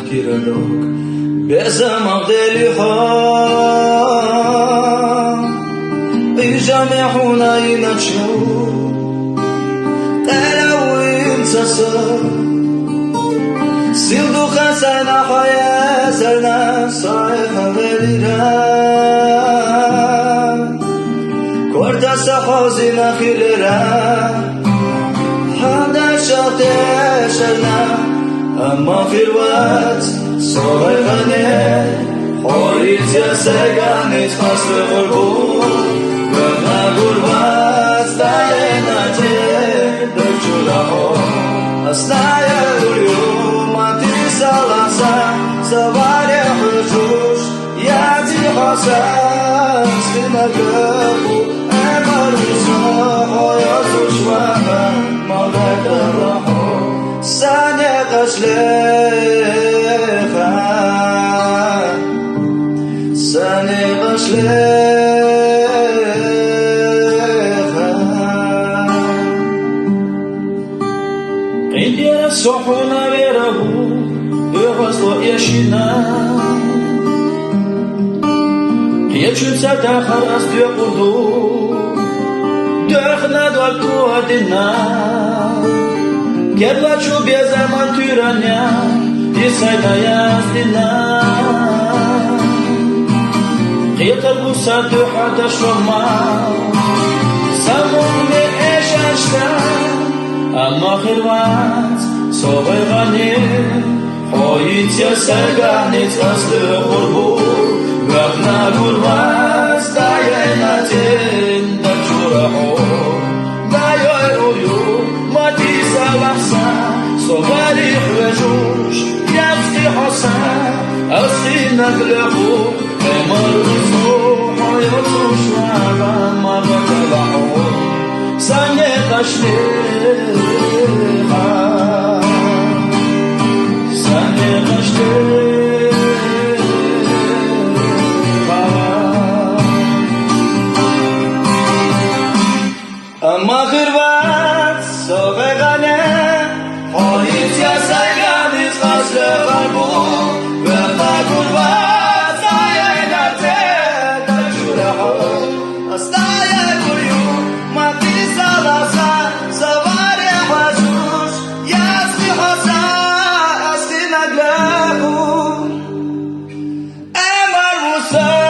киродок, безамах делиха, и жамехуна и начну, телауим цаса, сил духа сайна хая зарна сайха велира, корда сахазина хилера, хада шахте шарна. أما في الوقت صغيرني حريت يا سجاني تخص الغربور وما قربات داينا جيد الجلحور أصنع يا اليوم أنتي سلاسة سواري حجوش ياتي حساس في مقابو أمر بزوح ويصوش وما مولاك الرحور ساني غشليخا ساني غشليخا عندي الصحونا بيره بغصو يشينا يجوز تاخر أصدي قدو دخنا دولتو هدنا Keď plaču bez avantúrania, je sajda jazdina. Qiytar busa duhata shoma, samum me eshashta, amma khirvat, sobe gani, hoyit ya sarganit aslı qurbu, vaqna gurvaz dayenatin dachurahu, dayer uyu, matisa lahsa, صواريخ وجوش يبكي حسن أصي نقله قمر رفوح يطوش وعبا مرة تبعه سنة قشليخا سنة قشليخا أما خربات صغيرانه حالیت یا سیگانی خاصل غربو وقتا قربات داینته دجوره ها استای گریو ماتی سالاسا سواری حجوش یزمی حسا استی نگلهو امر موسا